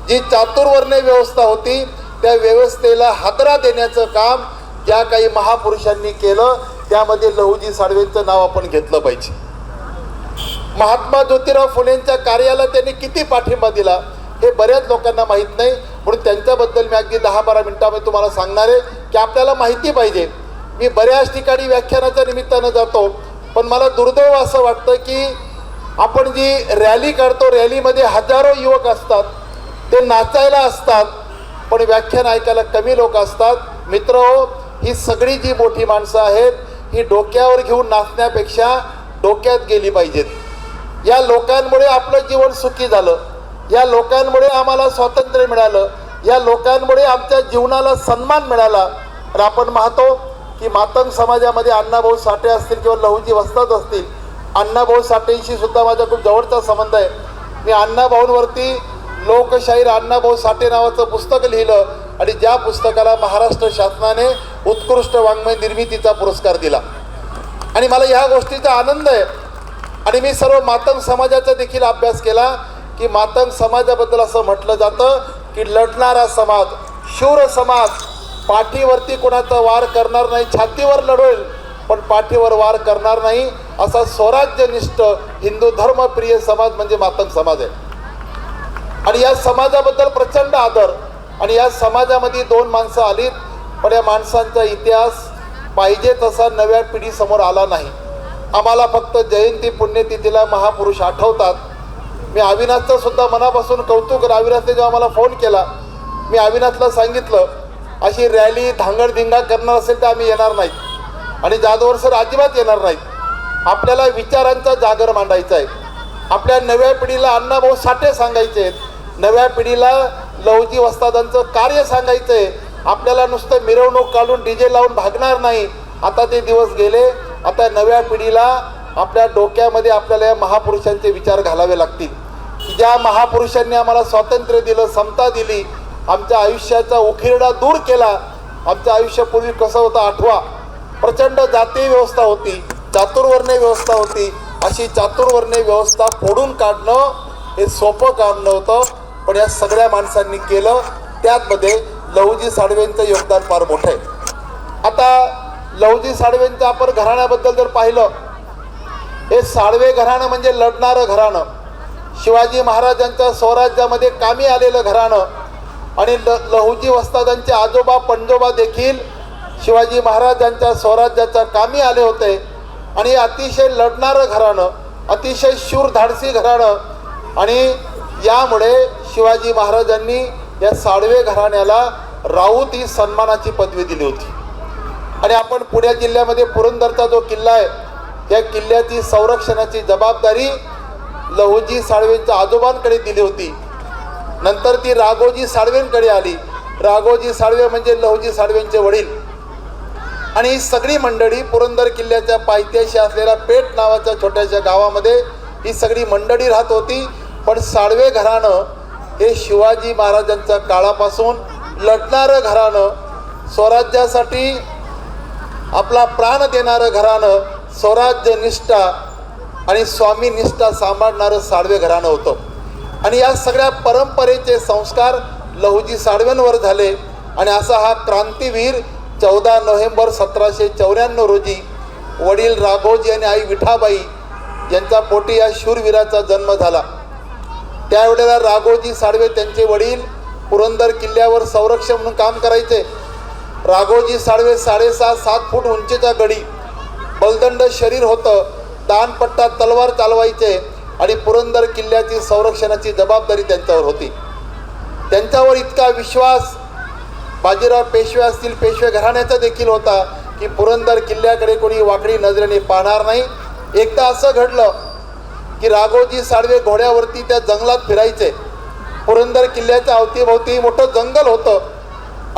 जी चातुर्वर्ण्य व्यवस्था होती, त्या व्यवस्थेला हादरा देण्याचं काम ज्या काही महापुरुषांनी केलं त्यामध्ये लहुजी साळवेंचं नाव आपण घेतलं पाहिजे. महात्मा ज्योतिराव फुलेंच्या कार्याला त्यांनी किती पाठिंबा दिला हे बऱ्याच लोकांना माहीत नाही, म्हणून त्यांच्याबद्दल मी अगदी 10-12 मिनिटांमध्ये तुम्हाला सांगणार आहे की आपल्याला माहिती पाहिजे. मी बऱ्याच ठिकाणी व्याख्यानाच्या निमित्तानं जातो, पण मला दुर्दैव असं वाटतं की आपण जी रॅली काढतो, रॅलीमध्ये हजारो युवक असतात, ते नाचायला असतात, पण व्याख्यान ऐकायला कमी लोक असतात. मित्रहो, ही सगळी जी मोठी माणसं आहेत ही डोक्यावर घेऊन नाचण्यापेक्षा डोक्यात गेली पाहिजेत. या लोकांमुळे आपलं जीवन सुखी झालं, या लोकांमुळे आम्हाला स्वातंत्र्य मिळालं, या लोकांमुळे आमच्या जीवनाला सन्मान मिळाला. तर आपण पाहतो की मातंग समाजामध्ये अण्णाभाऊ साठे असतील किंवा लहुजी वस्ताद असतील, अण्णाभाऊ साठेंशी सुद्धा माझा खूप जवळचा संबंध आहे. मी अण्णाभाऊंवरती लोकशाहीर अण्णाभाऊ साठे नावाचं पुस्तक लिहिलं आणि ज्या पुस्तकाला महाराष्ट्र शासनाने उत्कृष्ट वाङ्मय निर्मितीचा पुरस्कार दिला. आणि मला ह्या गोष्टीचा आनंद आहे. आणि मी सर्व मातंग समाजाचा देखील अभ्यास केला की मातंग समाजाबद्दल असं म्हटलं जातं की लढणारा समाज, शूर समाज, पाठीवरती कोणाचा वार करणार नाही, छातीवर लढवेल पण पाठीवर वार करणार नाही, असा स्वराज्यनिष्ठ हिंदू धर्मप्रिय समाज म्हणजे मातंग समाज आहे. आणि या समाजाबद्दल प्रचंड आदर. आणि या समाजामध्ये 2 माणसं आलीत, पण या माणसांचा इतिहास पाहिजे तसा नव्या पिढीसमोर आला नाही. आम्हाला फक्त जयंती पुण्यतिथीला महापुरुष आठवतात. मी अविनाशचं सुद्धा मनापासून कौतुक. अविनाशने जेव्हा मला फोन केला, मी अविनाशला सांगितलं अशी रॅली धांगडधिंगा करणार असेल तर आम्ही येणार नाहीत आणि जाधवर सर अजिबात येणार नाहीत. आपल्याला विचारांचा जागर मांडायचा आहे. आपल्या नव्या पिढीला अण्णाभाऊ साठे सांगायचे आहेत, नव्या पिढीला लहुजी वस्तादांचं कार्य सांगायचं आहे. आपल्याला नुसतं मिरवणूक काढून डीजे लावून भागणार नाही. आता ते दिवस गेले. आता नव्या पिढीला आपल्या डोक्यामध्ये आपल्याला या महापुरुषांचे विचार घालावे लागतील की ज्या महापुरुषांनी आम्हाला स्वातंत्र्य दिलं, समता दिली, आमच्या आयुष्याचा उखिरडा दूर केला. आमचं आयुष्य पूर्वी कसं होतं आठवा. प्रचंड जातीय व्यवस्था होती, चातुर्वर्ण्य व्यवस्था होती. अशी चातुर्वर्ण्य व्यवस्था फोडून काढणं हे सोपं काम नव्हतं, पण या सगळ्या माणसांनी केलं. त्यामध्ये लहुजी साळवेंचं योगदान फार मोठं आहे. आता लहुजी साळवेंचं आपण घराण्याबद्दल जर पाहिलं, हे साळवे घराणं म्हणजे लढणारं घराणं, शिवाजी महाराजांच्या स्वराज्यामध्ये कामी आलेलं घराणं. आणि लहुजी वस्तादांचे आजोबा पंजोबा देखील शिवाजी महाराजांच्या स्वराज्याच्या कामी आले होते. आणि अतिशय लढणारं घराणं, अतिशय शूर धाडसी घराणं. आणि यामुळे शिवाजी महाराजांनी या साळवे घराण्याला राऊत ही सन्मानाची पदवी दिली होती. आणि आपण पुणे जिल्ह्यामध्ये पुरंदरचा जो किल्ला आहे त्या किल्ल्याची संरक्षणाची जबाबदारी लहुजी साळवेंच्या आजोबांकडे दिली होती. नंतर ती राघोजी साळवेंकडे आली. राघोजी साळवे म्हणजे लहुजी साळवेंचे वडील. आणि ही सगळी मंडळी पुरंदर किल्ल्याच्या पायथ्याशी असलेल्या पेठ नावाच्या छोट्याशा गावामध्ये ही सगळी मंडळी राहत होती. पण साळवे घराणं हे शिवाजी महाराजांच्या काळापासून लढणारं घराणं, स्वराज्यासाठी आपला प्राण देणारं घराणं, स्वराज्यनिष्ठा आणि स्वामीनिष्ठा सांभाळणारं साळवे घराणं होतं. आणि या सगळ्या परंपरेचे संस्कार लहुजी साळवेंवर झाले. आणि असा हा क्रांतीवीर 14 नोव्हेंबर 1794 रोजी वडील राघोजी आणि आई विठाबाई यांच्या पोटी या शूरवीराचा जन्म झाला. त्यावेळेला राघोजी साळवे त्यांचे वडील पुरंदर किल्ल्यावर संरक्षक म्हणून काम करायचे. राघोजी साळवे 6.5-7 फूट उंचीचा गडी, बलदंड शरीर होतं, दानपट्टा तलवार चालवायचे आणि पुरंदर किल्ल्याची संरक्षणाची जबाबदारी त्यांच्यावर होती. त्यांच्यावर इतका विश्वास बाजीराव पेशवे असतील, पेशवे घराण्याचा देखील होता की पुरंदर किल्ल्याकडे कोणी वाकडी नजरेने पाहणार नाही. एकदा असं घडलं की राघोजी साळवे घोड्यावरती त्या जंगलात फिरायचे. पुरंदर किल्ल्याच्या अवतीभोवती मोठं जंगल होतं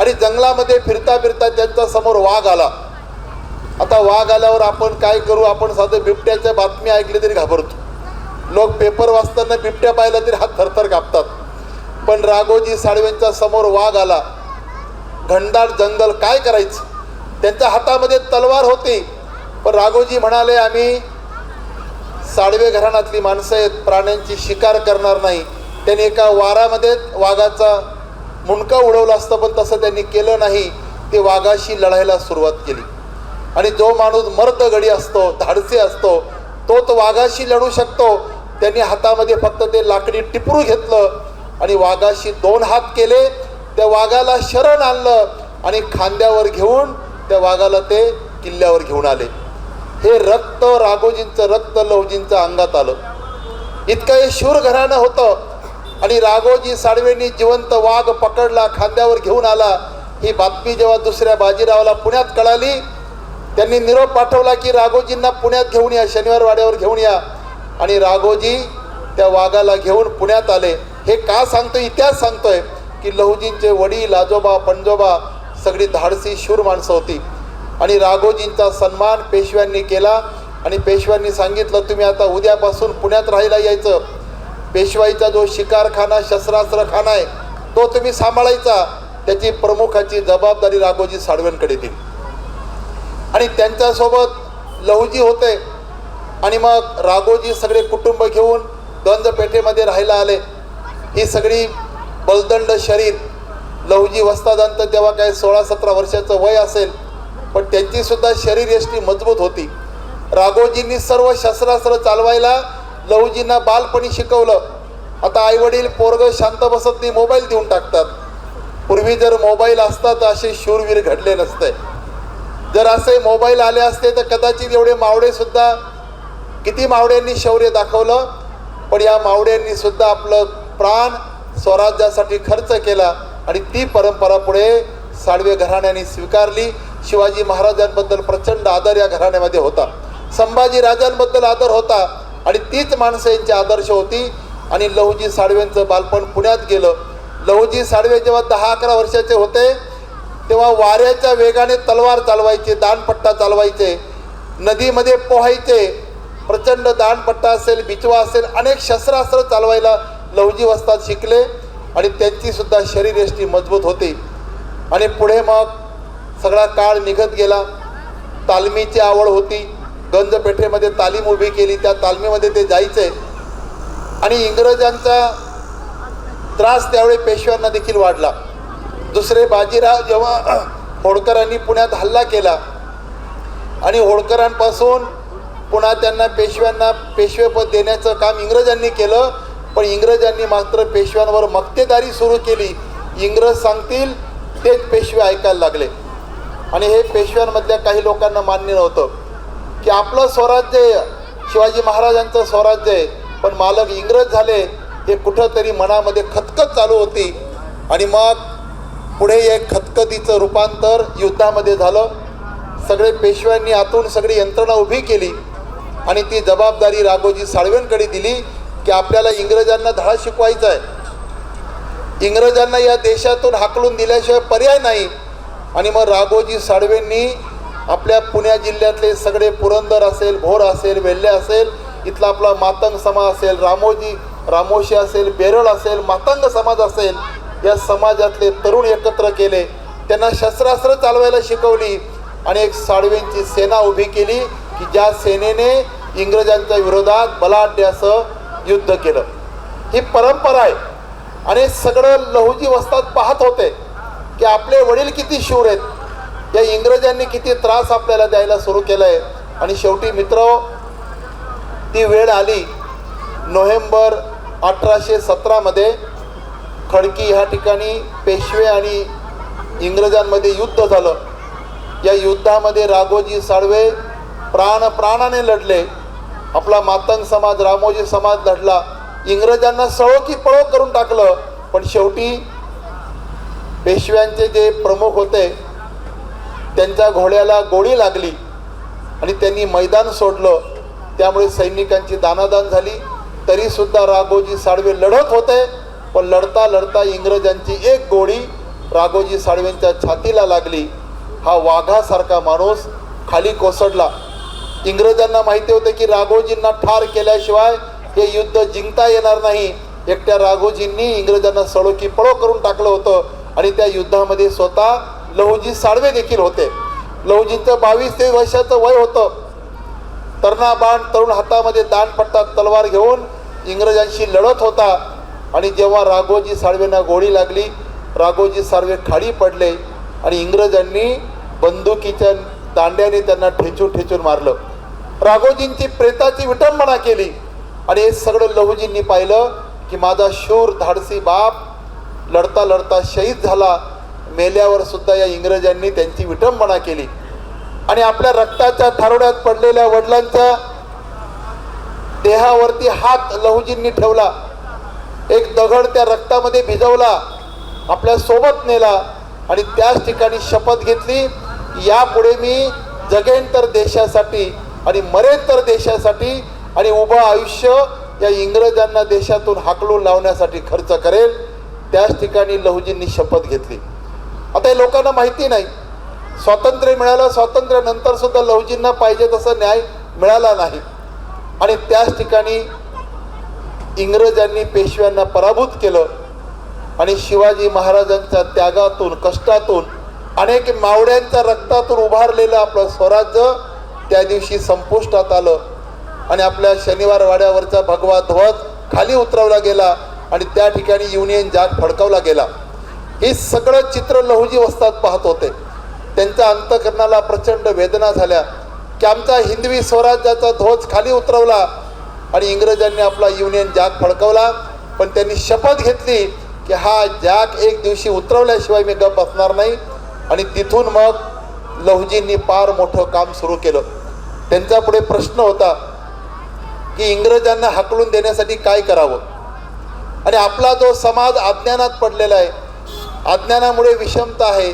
आणि जंगलामध्ये फिरता फिरता त्यांच्या समोर वाघ आला. आता वाघ आल्यावर आपण काय करू, आपण साधं बिबट्याच्या बातमी ऐकली तरी घाबरतो. लोक पेपर वाचताना बिबट्या पाहिला तरी हात थरथर कापतात. पण राघोजी साळवेंच्या समोर वाघ आला, घनदाट जंगल, काय करायचं. त्यांच्या हातामध्ये तलवार होती. पण राघोजी म्हणाले, आम्ही साळवे घराण्यातली माणसं आहेत, प्राण्यांची शिकार करणार नाही. त्यांनी एका वारामध्ये वाघाचा मुंडका उडवला असतं, पण तसं त्यांनी केलं नाही. ते वाघाशी लढायला सुरुवात केली. आणि जो माणूस मर्दगडी असतो, धाडसी असतो, तोच वाघाशी लढू शकतो. त्यांनी हातामध्ये फक्त ते लाकडी टिपरू घेतलं आणि वाघाशी 2 हात केले. त्या वाघाला शरण आणलं आणि खांद्यावर घेऊन त्या वाघाला ते किल्ल्यावर घेऊन आले. हे रक्त, राघोजींचं रक्त लहुजींचं अंगात आलं. इतकं हे शूर घराणं होतं. आणि राघोजी साळवेंनी जिवंत वाघ पकडला, खांद्यावर घेऊन आला. ही बातमी जेव्हा दुसऱ्या बाजीरावाला पुण्यात कळाली, त्यांनी निरोप पाठवला की राघोजींना पुण्यात घेऊन या, शनिवार वाड्यावर घेऊन या. आणि राघोजी त्या वाघाला घेऊन पुण्यात आले. हे का सांगतोय, इतिहास सांगतोय की लहुजींचे वडील, आजोबा, पणजोबा सगळी धाडसी शूर माणसं होती. आणि राघोजींचा सन्मान पेशव्यांनी केला. आणि पेशव्यांनी सांगितलं, तुम्ही आता उद्यापासून पुण्यात राहायला यायचं. पेशवाईचा जो शिकारखाना, शस्त्रास्त्रखाना आहे तो तुम्ही सांभाळायचा. त्याची प्रमुखाची जबाबदारी राघोजी साळवेंकडे दिली. आणि त्यांच्यासोबत लहुजी होते. आणि मग राघोजी सगळे कुटुंब घेऊन गंजपेठेमध्ये राहायला आले. ही सगळी बलदंड शरीर, लहुजी वस्तादांत तेव्हा काय 16-17 वर्षाचं वय असेल, पण त्यांची सुद्धा शरीरयष्टी मजबूत होती. राघोजींनी सर्व शस्त्रास्त्र चालवायला लहुजींना बालपणी शिकवलं. आता आईवडील पोरग शांत बसत नाही, मोबाईल देऊन टाकतात. पूर्वी जर मोबाईल असता तर असे शूरवीर घडले नसते. जर असे मोबाईल आले असते तर कदाचित एवढे मावळे सुद्धा, किती मावड्यांनी शौर्य दाखवलं, पण या मावड्यांनी सुद्धा आपलं प्राण स्वराज्यासाठी खर्च केला. आणि ती परंपरा पुढे साळवे घराण्याने स्वीकारली. शिवाजी महाराजांबद्दल प्रचंड आदर या घराण्यामध्ये होता. संभाजी राजांबद्दल आदर होता. आणि तीच माणसं यांची आदर्श होती. आणि लहुजी साळवेंचं बालपण पुण्यात गेलं. लहुजी साळवे जेव्हा 10-11 वर्षाचे होते तेव्हा वाऱ्याच्या वेगाने तलवार चालवायचे, दानपट्टा चालवायचे, नदीमध्ये पोहायचे. प्रचंड दानपट्टा असेल, बिचवा असेल, अनेक शस्त्रास्त्र चालवायला लहुजी वस्ताद शिकले. आणि त्यांची सुद्धा शरीरयष्टी मजबूत होती. आणि पुढे मग सगळा काळ निघत गेला. तालमीची आवड होती. गंजपेठेमध्ये तालीम उभी केली. त्या तालमीमध्ये ते जायचे. आणि इंग्रजांचा त्रास त्यावेळी पेशव्यांना देखील वाढला. दुसरे बाजीराव जेव्हा होळकरांनी पुण्यात हल्ला केला आणि होळकरांपासून पुन्हा त्यांना पेशव्यांना पेशवेपद देण्याचं काम इंग्रजांनी केलं. पण इंग्रजांनी मात्र पेशव्यांवर मक्तेदारी सुरू केली. इंग्रज सांगतील तेच पेशवे ऐकायला लागले. आणि हे पेशव्यांमधल्या काही लोकांना मान्य नव्हतं की आपलं स्वराज्य आहे, शिवाजी महाराजांचं स्वराज्य आहे, पण मालक इंग्रज झाले. हे कुठंतरी मनामध्ये खतखत चालू होती. आणि मग पुढे एक खतखतीचं रूपांतर युद्धामध्ये झालं. सगळे पेशव्यांनी आतून सगळी यंत्रणा उभी केली आणि ती जबाबदारी राघोजी साळवेंकडे दिली की आपल्याला इंग्रजांना धडा शिकवायचा आहे. इंग्रजांना या देशातून हाकलून दिल्याशिवाय पर्याय नाही. आणि मग राघोजी साळवेंनी आपल्या पुणे जिल्ह्यातले सगळे पुरंदर असेल, भोर असेल, वेल्हे असेल, इथला आपला मातंग समाज असेल, रामोशी असेल, बेरळ असेल, मातंग समाज असेल, या समाजातले तरुण एकत्र केले. त्यांना शस्त्रास्त्र चालवायला शिकवली आणि एक साळवेंची सेना उभी केली की ज्या सेनेने इंग्रजांच्या विरोधात बलाढ्य असं युद्ध केलं. ही परंपरा आहे. आणि सगळं लहुजी वस्ताद पाहत होते की आपले वडील किती शूर आहेत, या इंग्रजांनी किती त्रास आपल्याला द्यायला सुरू केला आहे. आणि शेवटी मित्र, ती वेळ आली. नोव्हेंबर 1817 खडकी ह्या ठिकाणी पेशवे आणि इंग्रजांमध्ये युद्ध झालं. या युद्धामध्ये राघोजी साळवे प्राणाने लढले. आपला मातंग समाज, रामोजी समाज लढला. इंग्रजांना सळो की पळो करून टाकलं. पण शेवटी पेशव्यांचे जे प्रमुख होते त्यांच्या घोड्याला गोळी लागली आणि त्यांनी मैदान सोडलं. त्यामुळे सैनिकांची दानादान झाली. तरीसुद्धा राघोजी साळवे लढत होते. पण लढता लढता इंग्रजांची एक गोळी राघोजी साळवेंच्या छातीला लागली. हा वाघासारखा माणूस खाली कोसळला. इंग्रजांना माहिती होतं की राघोजींना ठार केल्याशिवाय हे युद्ध जिंकता येणार नाही. एकट्या राघोजींनी इंग्रजांना सळो की पळो करून टाकलं होतं. आणि त्या युद्धामध्ये स्वतः लहुजी साळवे देखील होते. लहुजींचं 22-23 वर्षाचं वय होतं. तरणा बाण, तरुण हातामध्ये दानपट्टा तलवार घेऊन इंग्रजांशी लढत होता. आणि जेव्हा राघोजी साळवेंना गोळी लागली, राघोजी साळवे खाली पडले आणि इंग्रजांनी बंदुकीच्या दांड्याने त्यांना ठेचून मारलं. राघोजींची प्रेताची विटंबना केली. आणि हे सगळं लहुजींनी पाहिलं की माझा शूर धाडसी बाप लढता लढता शहीद झाला. मेल्यावर सुद्धा या इंग्रजांनी त्यांची विटंबना केली. आणि आपल्या रक्ताच्या थारोड्यात पडलेल्या वडिलांच्या देहावरती हात लहुजींनी ठेवला. एक दगड त्या रक्तामध्ये भिजवला, आपल्या सोबत नेला आणि त्याच ठिकाणी शपथ घेतली, यापुढे मी जगेन तर देशासाठी आणि मरेन तर देशासाठी आणि उभं आयुष्य या इंग्रजांना देशातून हाकलून लावण्यासाठी खर्च करेल. त्याच ठिकाणी लहुजींनी शपथ घेतली. आता हे लोकांना माहिती नाही. स्वातंत्र्य मिळालं, स्वातंत्र्यानंतर सुद्धा लहुजींना पाहिजे तसा न्याय मिळाला नाही. आणि त्याच ठिकाणी इंग्रजांनी पेशव्यांना पराभूत केलं. आणि शिवाजी महाराजांच्या त्यागातून, कष्टातून, अनेक मावळ्यांच्या रक्तातून उभारलेलं आपलं स्वराज्य त्या दिवशी संपुष्टात आलं. आणि आपल्या शनिवार वाड्यावरचा भगवा ध्वज खाली उतरवला गेला आणि त्या ठिकाणी युनियन जॅक फडकवला गेला. हे सगळं चित्र लहुजी वस्ताद पाहत होते. त्यांच्या अंतःकरणाला प्रचंड वेदना झाल्या की आमचा हिंदवी स्वराज्याचा ध्वज खाली उतरवला आणि इंग्रजांनी आपला युनियन जॅक फडकवला. पण त्यांनी शपथ घेतली की हा जॅक एक दिवशी उतरवल्याशिवाय मी गप्प बसणार नाही. आणि तिथून मग लहुजींनी फार मोठं काम सुरू केलं. त्यांचा पुढे प्रश्न होता की इंग्रजांना हाकलून देण्यासाठी काय करावं. आणि आपला जो समाज अज्ञानात पडलेला आहे, अज्ञानामुळे विषमता आहे,